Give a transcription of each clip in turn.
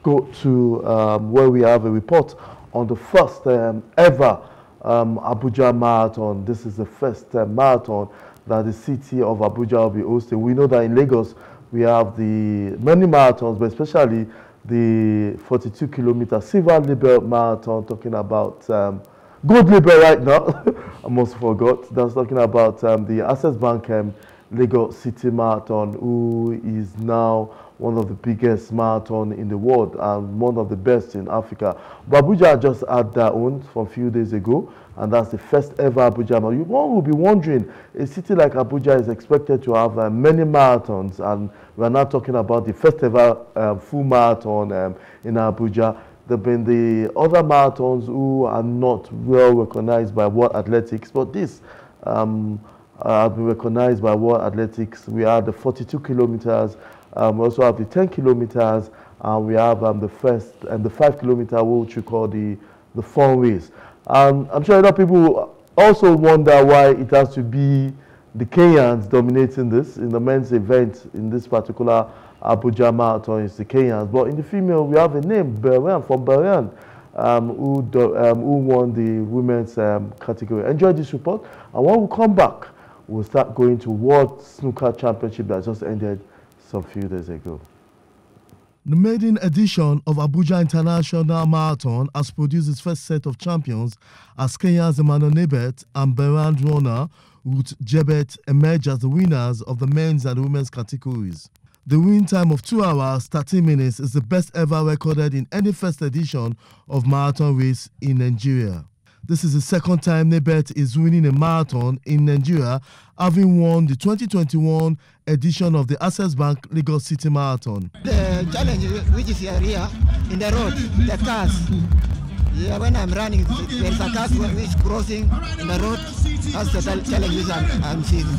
go to where we have a report on the first ever Abuja Marathon. This is the first marathon that the city of Abuja will be hosting. We know that in Lagos we have the many marathons, but especially the 42-kilometer Silver Label Marathon, talking about Gold Label right now. I almost forgot. That's talking about the Access Bank Lagos City Marathon, who is now one of the biggest marathon in the world and one of the best in Africa. But Abuja just had their own from a few days ago, and that's the first ever Abuja Marathon. One will be wondering, a city like Abuja is expected to have many marathons, and we're now talking about the first ever full marathon in Abuja. There have been the other marathons who are not well recognized by World Athletics, but this have been recognized by World Athletics. We have the 42 kilometers, we also have the 10 kilometers, and we have the first and the 5 kilometer, which we call the fun race. I'm sure other people also wonder why it has to be the Kenyans dominating this. In the men's event, in this particular Abuja Marathon, it's the Kenyans. But in the female, we have a name, Berian, from Berian, who won the women's category. Enjoy this report. And when we come back, we'll start going to World Snooker Championship that just ended some few days ago. The maiden edition of Abuja International Marathon has produced its first set of champions as Kenya's Emmanuel Naibet and Berand runner Ruth Jebet emerge as the winners of the men's and women's categories. The win time of 2 hours, 13 minutes is the best ever recorded in any first edition of marathon race in Nigeria. This is the second time Naibet is winning a marathon in Nigeria, having won the 2021 edition of the Access Bank Lagos City Marathon. The challenge which is here in the road, the cars. Yeah, when I'm running, there's a car which is crossing in the road. That's the challenge I'm seeing in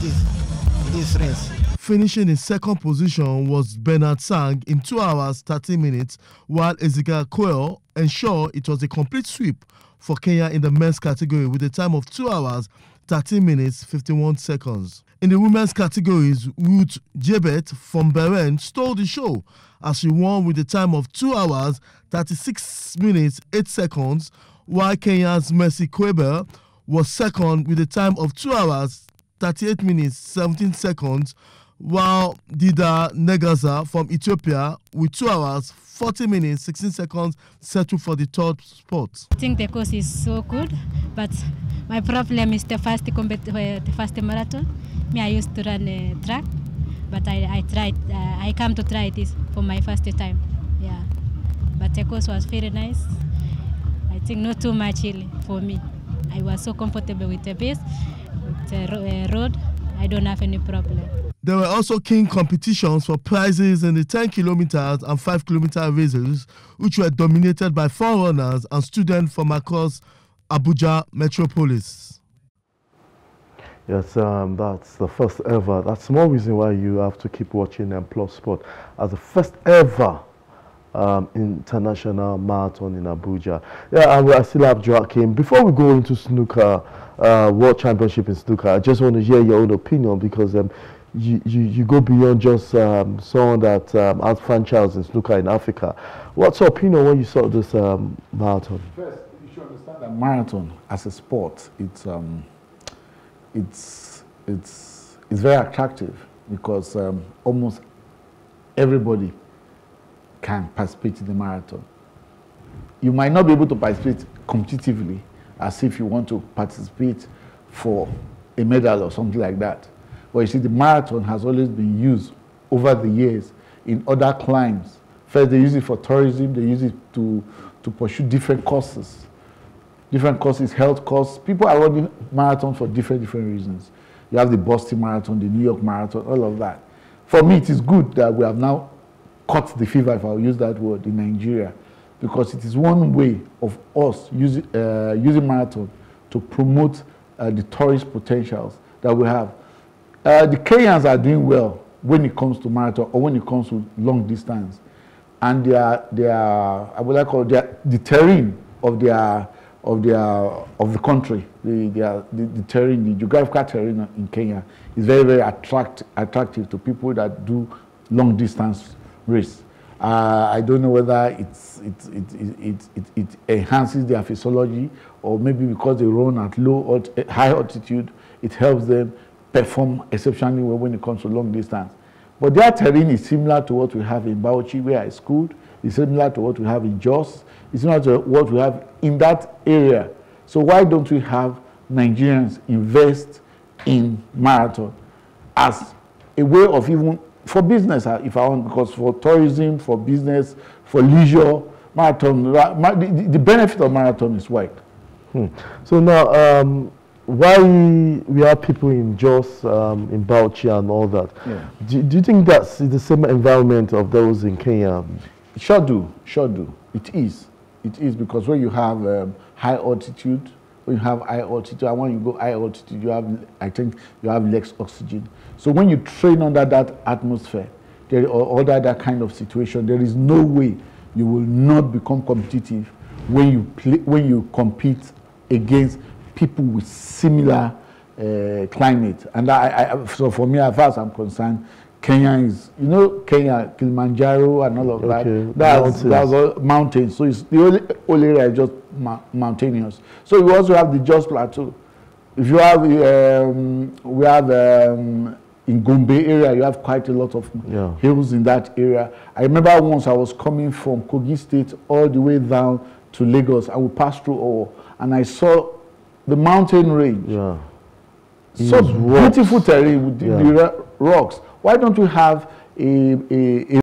this race. Finishing in second position was Bernard Sang in 2 hours, 13 minutes, while Ezekiel Coel ensured it was a complete sweep for Kenya in the men's category with a time of 2 hours, 13 minutes, 51 seconds. In the women's categories, Ruth Jebet from Beren stole the show as she won with a time of 2 hours, 36 minutes, 8 seconds, while Kenya's Mercy Kwebe was second with a time of 2 hours, 38 minutes, 17 seconds, while Dida Negaza from Ethiopia with 2 hours, 40 minutes, 16 seconds settled for the third spot. I think the course is so good, but my problem is the first marathon. Me, I used to run a track, but I tried. I come to try this for my first time. Yeah, but the course was very nice. I think not too much hilly for me. I was so comfortable with the base, with the road. I don't have any problem. There were also keen competitions for prizes in the 10 kilometers and 5 kilometer races, which were dominated by forerunners and students from across Abuja metropolis. Yes, that's the first ever. That's one reason why you have to keep watching Plus Sport as the first ever international marathon in Abuja. Yeah, and I still have Joaquin. Before we go into snooker, World Championship in snooker, I just want to hear your own opinion, because you go beyond just someone that has franchise in snooker in Africa. What's your opinion when you saw this marathon? First, you should understand that marathon as a sport, it's very attractive, because almost everybody can participate in the marathon. You might not be able to participate competitively, as if you want to participate for a medal or something like that. But you see, the marathon has always been used over the years in other climes. First, they use it for tourism. They use it to pursue different causes. Different causes, health causes. People are running marathon for different reasons. You have the Boston Marathon, the New York Marathon, all of that. For me, it is good that we have now caught the fever, if I'll use that word, in Nigeria, because it is one way of us using marathon to promote the tourist potentials that we have. The Kenyans are doing well when it comes to marathon or when it comes to long distance, and the terrain of the country, the terrain, the geographical terrain in Kenya is very attractive to people that do long distance race. I don't know whether it enhances their physiology, or maybe because they run at high altitude, it helps them perform exceptionally well when it comes to long distance. But their terrain is similar to what we have in Bauchi, where I schooled. It's similar to what we have in Jos. It's similar to what we have in that area. So why don't we have Nigerians invest in marathon as a way of, even for business, if I want, because for tourism, for business, for leisure, marathon, the benefit of marathon is wide. So now, why we have people in Jos, in Bauchi and all that, do you think that's the same environment of those in Kenya? Sure do. It is because when you have high altitude, and when you go high altitude, I think you have less oxygen. So when you train under that atmosphere, or under that kind of situation, there is no way you will not become competitive when you compete against people with similar climate. And so for me, as far as I'm concerned, Kenya is, Kenya, Kilimanjaro and all of that. That's all mountains. So it's the only area is just mountainous. So you also have the Jos Plateau. If you have, we have in Gombe area, you have quite a lot of hills in that area. I remember once I was coming from Kogi State all the way down to Lagos. I would pass through all, and I saw the mountain range. So beautiful terrain with the rocks. Why don't we have a